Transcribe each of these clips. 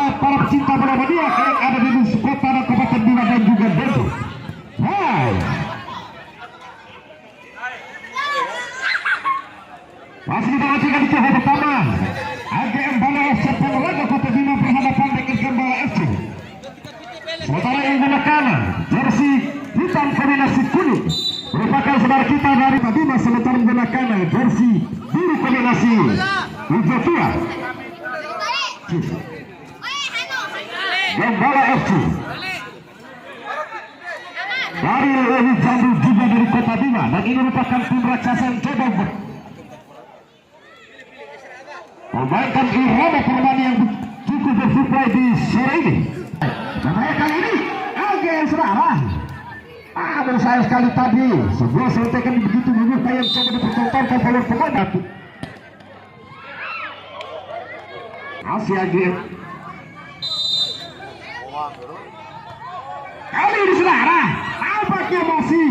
buat para pecinta bola mania yang ada di kota dan kabupaten Bima dan juga Depok. Hai. Masih kita lanjutkan di babak pertama. AGM Bala FC Ponorogo Kota Bima berhadapan dengan Gembala FC. Sementara yang menggunakan jersey hitam kombinasi kuning merupakan saudara kita dari Bima, sementara menggunakan jersey biru kombinasi hijau tua Gembala FC dari Lewi Jambu juga dari Kota Bima, dan ini merupakan tim raksasa yang coba memainkan irama permainan yang cukup bersuplai di sore ini. Bahaya kali ini AGM saudara. Bersayang sekali tadi sebuah sentekan begitu menyukai yang coba dipertontonkan oleh pemain. Masih AGM kali ini saudara, nampaknya masih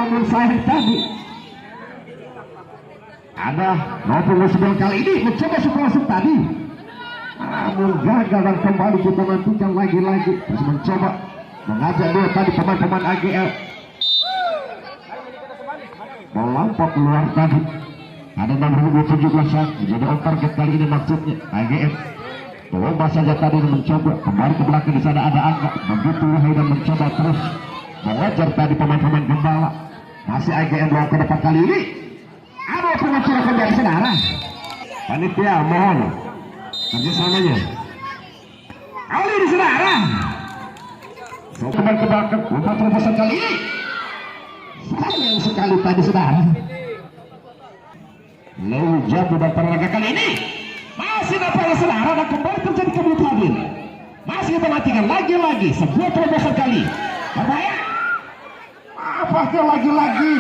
bersayang tadi ada maupun sebelum kali ini mencoba masuk tadi, namun gagal, dan kembali kita nantikan lagi-lagi terus mencoba mengajak dua tadi pemain-pemain AGL melompat keluar tadi. Ada nomor 17 jadi on target kali ini maksudnya AGL melomba saja tadi mencoba kembali ke belakang. Di sana ada angka begitu lihai dan mencoba terus mengejar tadi pemain-pemain Gembala. Masih AGL bawa ke depan kali ini. Ada pengacara dari saudara. Panitia mohon kerjasamanya. Kali ini saudara. Kembali ke belakang untuk terobosan kali ini. Sayang sekali tadi saudara. Lewi Jambu dan Ponorogo kali ini masih dapat saudara, dan kembali terjadi kebutuhan. Masih kita nantikan lagi-lagi sebuah terobosan kali. Berbahaya. Apakah lagi-lagi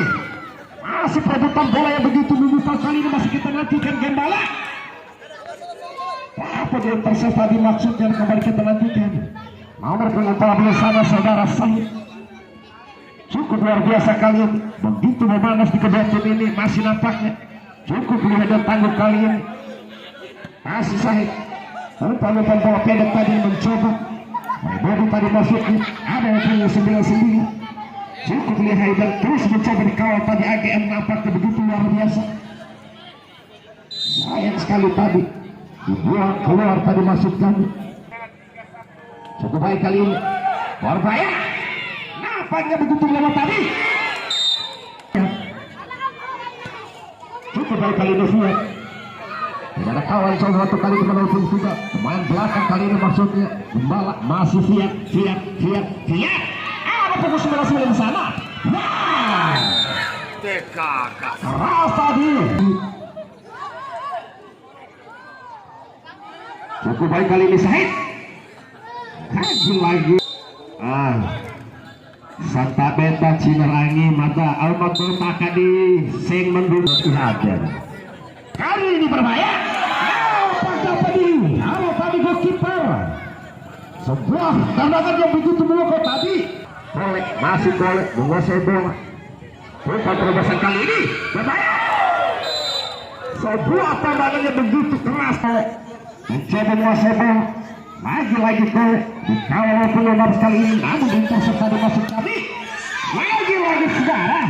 masih perebutan bola yang begitu membutuhkan kali ini masih kita nantikan Gembala. Apa dia terses tadi maksudnya, kembali kita nantikan. Nomor penonton sana saudara Sahid cukup luar biasa kali ini, begitu memanas di kedua tim ini. Masih nampaknya cukup lihat dan tangguh kali ini. Masih Sahid umpan-umpan bola pendek tadi mencoba Bobi tadi masuknya. Ada yang punya 99 cukup lihai dan terus mencoba dikawal tadi. AGM nampaknya begitu luar biasa. Sayang sekali tadi dibuang keluar tadi masuk tadi. Cukup baik kali ini. Berbahaya. Nampaknya begitu lama tadi. Cukup baik kali ini Fuad. Tidak ada kawan satu kali di penalti juga. Pemain belakang kali ini maksudnya Gembala. Masih Fiat. Ada pukul 19 di sana. Nah, keras tadi. Cukup baik kali ini Sahid. Lagi Santa Beta Cinerangi mata Almat Beta di Seng Mendung hadir. Kali ini berbahaya. Kalau tadi goalkeeper sebuah tendangan yang begitu melukau tadi. Boleh, masih boleh menguasai bola. Bukan terobosan kali ini berbahaya. Sebuah tendangan yang begitu keras. Mencoba menguasai bola. Lagi-lagi kau dikawal penyebab sekali ini, namun intercept tadi masuk kami. Lagi-lagi saudara.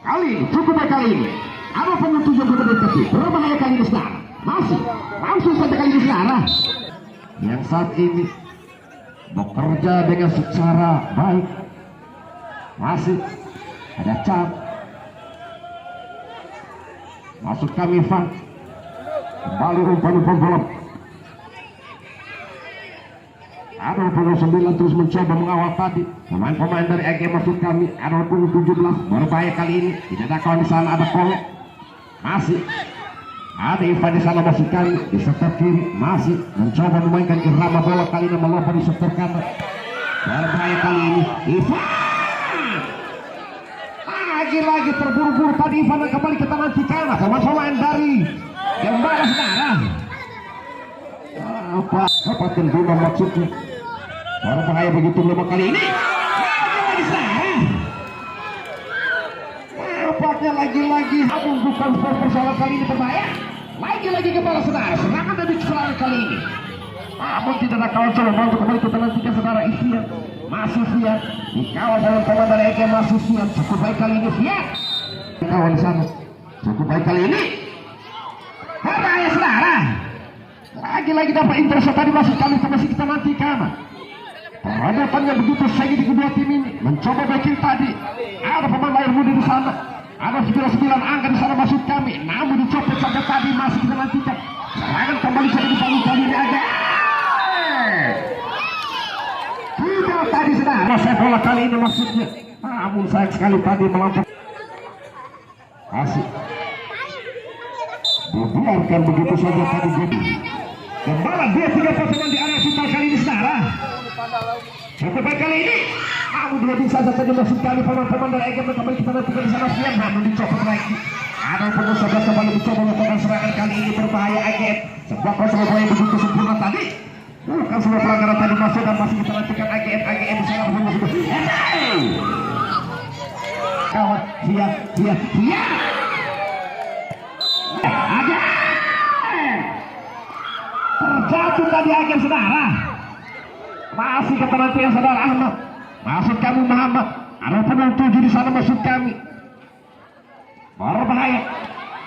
Kali ini cukup baik kali ini. Apa penentu yang berdekati? Berbahaya kali ini saudara. Masih langsung saja kali ini saudara. Yang saat ini bekerja dengan secara baik. Masih ada Cam. Masuk kami Van. Kembali umpan-umpan bola. Ada 9 terus mencoba mengawal tadi. Pemain-pemain dari AG masuk kami. Ada 17 berbahaya kali ini. Tidak ada kawan di sana, ada Kolek. Masih ada Ivan di sana masuk kami. Di sektor kiri masih mencoba memainkan irama bola kali ini melompat di sektor kanan. Berbahaya kali ini Ivan. Lagi-lagi terburu-buru tadi Ivan, kembali kita nantikan pemain-pemain dari Gembala saudara. Apa kendungan maksudnya? Berbahaya begitu lama kali ini. Lagi-lagi saudara. Nampaknya lagi-lagi bukan persoalan kali ini berbahaya. Lagi-lagi kepala saudara, serangan dari serangan kali ini. Namun tidak ada kawan coba untuk kembali kita nantikan saudara Isian. Masih Fiat, dikawal oleh komandan EG masih Fiat. Cukup baik kali ini Fiat. Kawan di sana, cukup baik kali ini. Berbahaya saudara. Lagi-lagi dapat intercept tadi masih kami masih kita nantikan. Perhadapan yang begitu sengit di kedua tim ini. Mencoba backing tadi. Ada pemain layar muda di sana. Ada 99 angka di sana masuk kami. Namun dicopet saja tadi masih kita nantikan. Serangan kembali saja dibangun kali ini ada. Tidak tadi saudara. Saya bola kali ini maksudnya. Namun sayang sekali tadi melompat. Asik. Dibiarkan begitu saja tadi jadi. Kembali dia 3 pertemuan di area final kali ini saudara. Cukup baik kali ini. Namun dia bisa saja masuk kali pemain-pemain dari EG kembali kita nantikan di sana Fian. Namun dicopot lagi. Ada pengusaha kembali mencoba melakukan serangan kali ini berbahaya AGM. Sebuah kontrol yang begitu sempurna tadi. Bukan sebuah pelanggaran tadi masuk dan masih kita nantikan AGM di sana bersama sudah. Kawan Fian. AGM. Terjatuh tadi AGM saudara. Masih kita nantikan saudara Ahmad. Masuk kami Muhammad. Ada penuh 7 di sana masuk kami. Berbahaya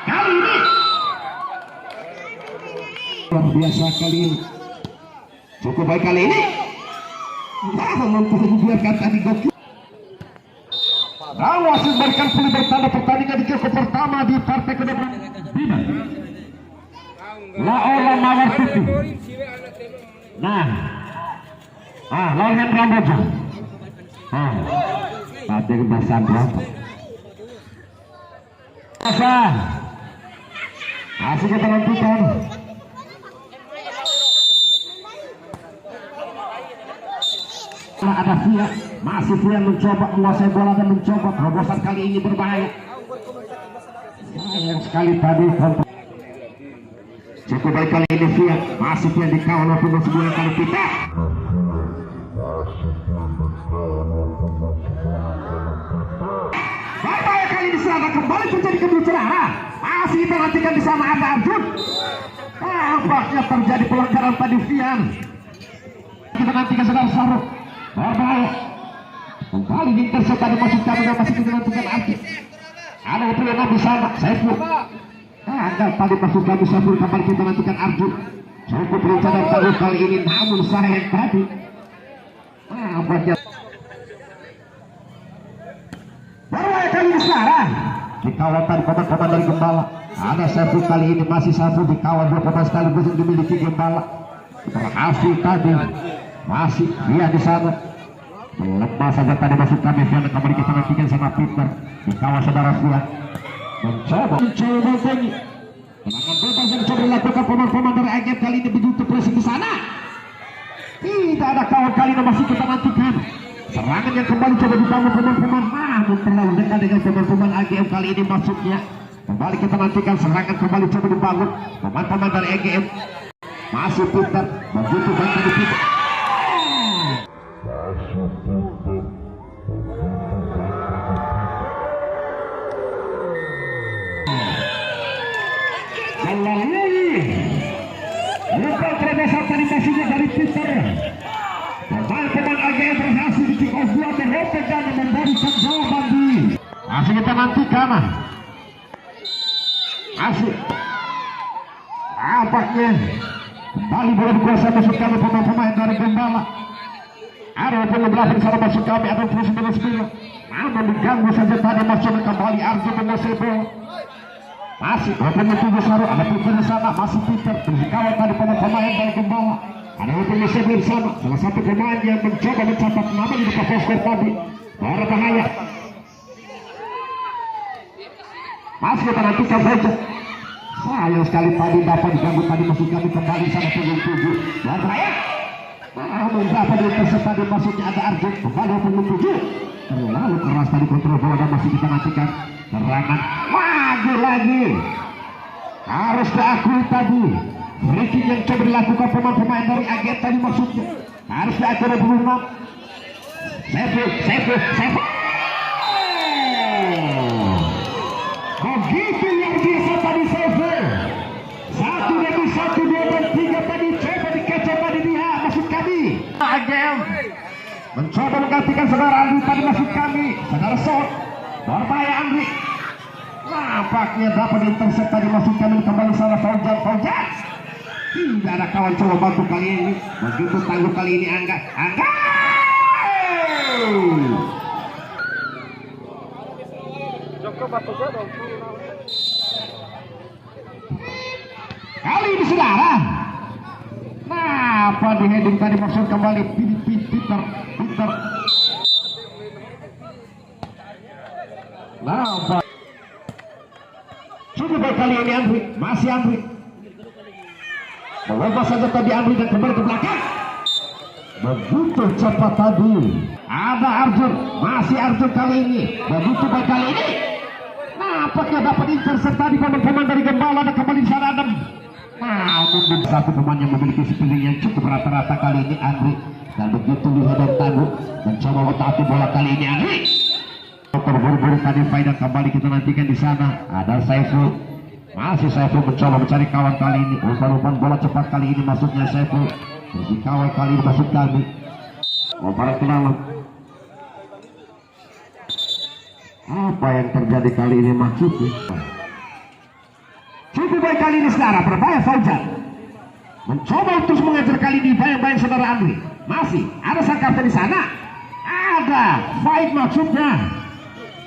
kali ini. Luar biasa kali ini. Cukup baik kali ini. Namun dibiarkan tadi gokil. Wasit berikan pulih bertanda pertandingan di kekop pertama di partai kedua. Tidak. Laola Mawar Putih. Lawan Ramboja. Tadi kebasan berapa? Masih kita nantikan. Ada Fiat, masih Fiat mencoba menguasai bola dan mencoba terobosan kali ini berbahaya. Sayang sekali tadi. Cukup baik kali ini Fiat, masih Fiat dikawal oleh pemain sebuah kali kita. Berbahaya kali ini serang kembali terjadi kebicaraan. Masih kita nantikan di sana ada Arjun. Tampaknya terjadi pelanggaran tadi Fian. Kita nantikan saudara Saruk. Berbahaya. Kembali intercept tadi masuk kami dan masih kita nantikan Arjun. Ada yang di sana. Saiful. Ada tadi masuk kami Saiful. Kembali kita nantikan Arjun. Cukup rencana tahu kali ini. Namun sayang tadi. Nampaknya. Berbahaya kali ini sekarang. Dikawal tadi pemain-pemain dari Gembala. Ada Saiful kali ini masih Saiful dikawal 2 pemain sekaligus yang dimiliki Gembala. Berhasil tadi masih dia di sana. Lepas saja tadi masuk kami Fian kembali kita nantikan sama Peter. Dikawal saudara Fian. Mencoba tadi. Tendangan bebas yang coba dilakukan pemain-pemain dari AGM kali ini begitu pressing di sana. Tidak ada kawan kali ini masih kita nantikan. Serangan yang kembali coba dibangun pemain-pemain. Namun terlalu dekat dengan pemain-pemain AGM kali ini masuknya. Kembali kita nantikan serangan kembali coba dibangun pemain-pemain dari AGM. Masih Peter begitu baik dari Peter. Lupa terbesar tadi masihnya dari Peter. Pemain-pemain AGM berhasil di kick off 2 terhopet dan memberikan jawaban di. Masih kita nantikan. Masih. Nampaknya kembali boleh dikuasai masuk kami pemain-pemain dari Gembala. Ada yang belakang sana masuk kami ada 29. Namun diganggu saja tadi masuk kembali Arjun menguasai bola. Masih 27 Saru, ada Peter di sana, masih Peter dikawal tadi pemain-pemain dari Gembala. Ada yang di sana, salah satu pemain yang mencoba mencatat nama di depan poster tadi. Berbahaya. Masih kita nantikan saja. Sayang sekali tadi dapat diganggu tadi masuk kami kembali sana punggung 7. Berbahaya. Namun dapat intercept tadi masuknya ada Arjun kembali punggung 7. Terlalu keras tadi kontrol bola dan masih kita nantikan serangan lagi harus diakui tadi free yang coba dilakukan pemain-pemain dari AGM tadi maksudnya harus diakui oleh Bruno. Saiful begitu yang biasa tadi Saiful nantikan saudara Andri tadi maksud kami. Saudara shot. Berbahaya Andri. Nampaknya dapat intercept tadi maksud kami kembali sana Fauzan. Tidak ada kawan coba bantu kali ini. Begitu tangguh kali ini Angga. Kali ini saudara. Nah, apa di heading tadi maksud kembali Peter. Nah, apa? Cukup baik kali ini Andri, masih Andri. Melompat saja tadi Andri dan kembali ke belakang. Begitu cepat tadi. Ada Arjun, masih Arjun kali ini. Begitu baik kali ini. Nampaknya dapat intercept tadi pemain dari Gembala dan kembali di sana Adam. Namun satu pemain yang memiliki spilling yang cukup rata-rata kali ini Andri. Dan begitu lihat dan tangguh dan coba otak bola kali ini Andri. Terburu-buru tadi Faida kembali kita nantikan di sana. Ada Saiful, masih Saiful mencoba mencari kawan kali ini. Umpan bola cepat kali ini maksudnya Saiful. Jadi kawan kali ini maksud kami. Umpan ke dalam. Apa yang terjadi kali ini maksudnya? Cukup baik kali ini saudara, berbahaya Fauzan. Mencoba terus mengejar kali ini bayang-bayang saudara Andri. Masih ada sang kapten di sana. Ada fight maksudnya.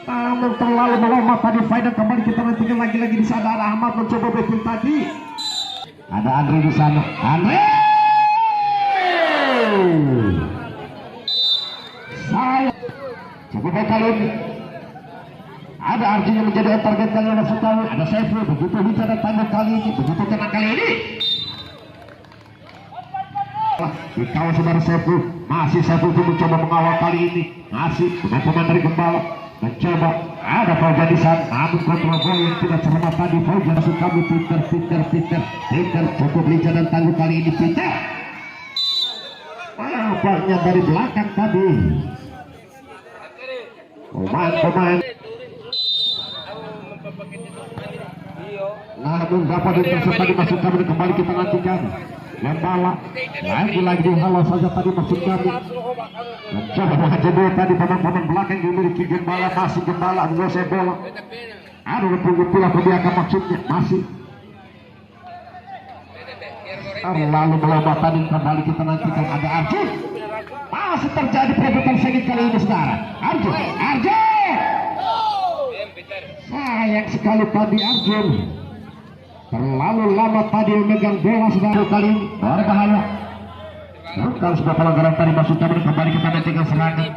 Namun terlalu melompat tadi Faida kembali kita nantikan lagi-lagi di sana. Ada Ahmad mencoba backing tadi. Ada Andri di sana. Andri. Saya cukup baik kali ini. Ada Arjun yang menjadi target kali ini maksud kami. Ada Saiful begitu bisa dan tangguh kali ini. Begitu tenang kali ini. Di kawan saudara Saiful. Masih Saiful itu mencoba mengawal kali ini. Masih pemain dari Gembala mencoba. Ada Fauzan di sana. Namun kontrol bola yang tidak cermat tadi. Fauzan masuk kami. Peter cukup lincah dan tangguh kali ini Peter. Nampaknya dari belakang tadi. Pemain. Namun dapat intercept tadi maksud kami kembali kita nantikan. Gembala lagi dihalau saja tadi maksud kami. Mencoba menghajar bola tadi pemain belakang yang dimiliki Gembala. Masih Gembala menguasai bola. Ada pula kebiakan maksudnya masih. Lalu melompat tadi kembali kita nantikan ada Arjun. Masih terjadi perebutan sengit kali ini saudara. Arjun. Sayang sekali tadi Arjun. Terlalu lama tadi memegang bola saudara kali ini. Berbahaya. Bukan sebuah pelanggaran tadi maksud kami kembali kita nantikan serangan.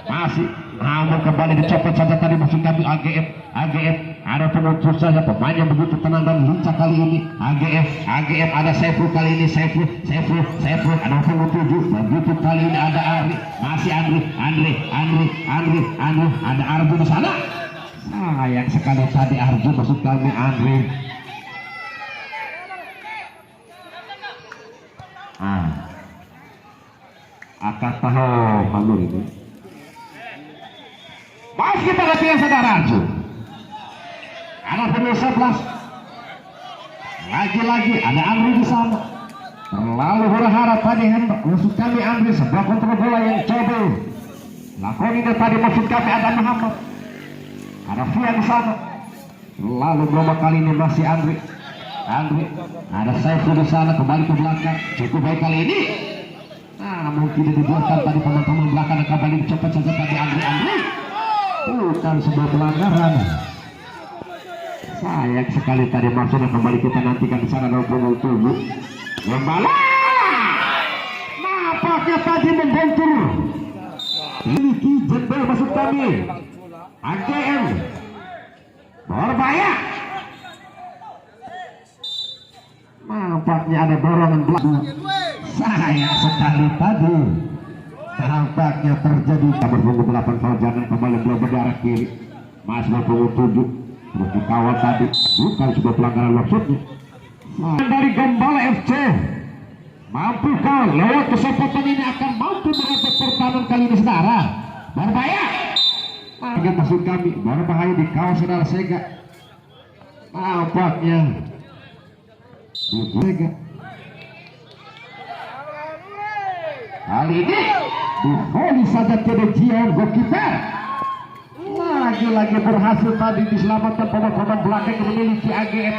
Masih. Namun kembali dicopot saja tadi maksud kami AGF. Ada pengucur saja pemain yang begitu tenang dan lincah kali ini. AGF ada Saiful kali ini. Saiful ada pengucur begitu kali ini ada Andri. Masih Andri ada Arjun di sana. Sayang sekali tadi Arjun maksud kami Andri. Akan tahu Malur ini. Mas kita latihan saudara Arjun. Anak penuh 11. Lagi-lagi ada Andri di sana. Terlalu hura-hara tadi hendak maksud kami Andri sebuah kontrol bola yang coba. Lakoni tadi maksud kami ada Muhammad. Ada Fia di sana. Lalu berapa kali ini masih Andri. Ada Saiful di sana kembali ke belakang. Cukup baik kali ini. Namun tidak dibuatkan tadi pemain belakang yang kembali cepat saja tadi Andri. Bukan sebuah pelanggaran. Sayang sekali tadi maksudnya kembali kita nantikan di sana 27. Gembala. Nampaknya tadi membentur. Ini jendel maksud kami. AGM. Berbahaya. Nampaknya ada dorongan belakang. Sayang sekali tadi. Nampaknya terjadi berbungu 8 Fauzan kembali bola berdarah kiri. Mas 27 terus dikawal tadi. Bukan sebuah pelanggaran maksudnya. Dari Gembala FC. Mampukah lewat kesempatan ini akan mampu merebut pertahanan kali ini saudara. Berbahaya. Target maksud kami berbahaya di kawasan saudara Sega. Nampaknya Sega. Kali ini Volley saja tidak Jion goalkeeper. Lagi-lagi berhasil tadi diselamatkan pemain belakang yang memiliki AGF.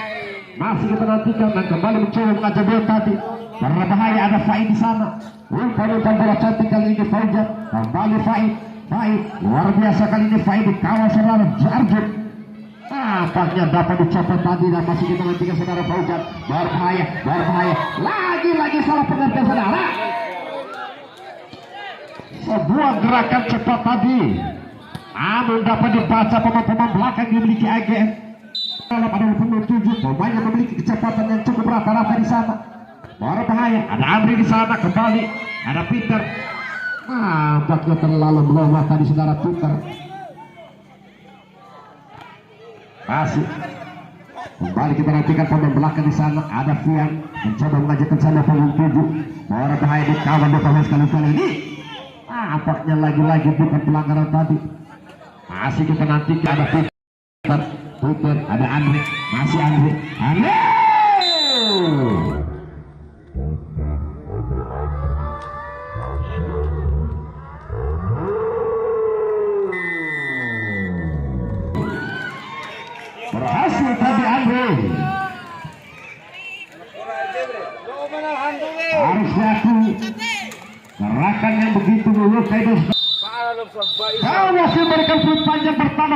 Masih kita nantikan dan kembali mencoba mengajak tadi. Karena bahaya ada Faid di sana. Umpan bola cantik kali ini Fauzan. Kembali Faid. Luar biasa kali ini Faid dikawal saudara Jarjun. Nampaknya dapat dicopot tadi dan masih kita nantikan saudara Fauzan. Berbahaya. Lagi-lagi salah pengertian saudara. Sebuah gerakan cepat tadi. Namun dapat dibaca pemain belakang yang memiliki AGF. Dalam ada penuh 7 pemain yang memiliki kecepatan yang cukup rata-rata di sana. Berbahaya, ada Amri di sana kembali, ada Peter. Nampaknya terlalu melompat tadi saudara Peter. Masih kembali kita nantikan pemain belakang di sana, ada Fian mencoba mengajakkan sana pemain 7. Berbahaya dikawan depan sekali ini. Nampaknya lagi-lagi bukan pelanggaran tadi. Masih kita nantikan ada Peter, ada Andre, masih Andre. Berhasil tadi Andre. Harus diakui gerakan yang begitu melukai. Kau masih memberikan panjang pertama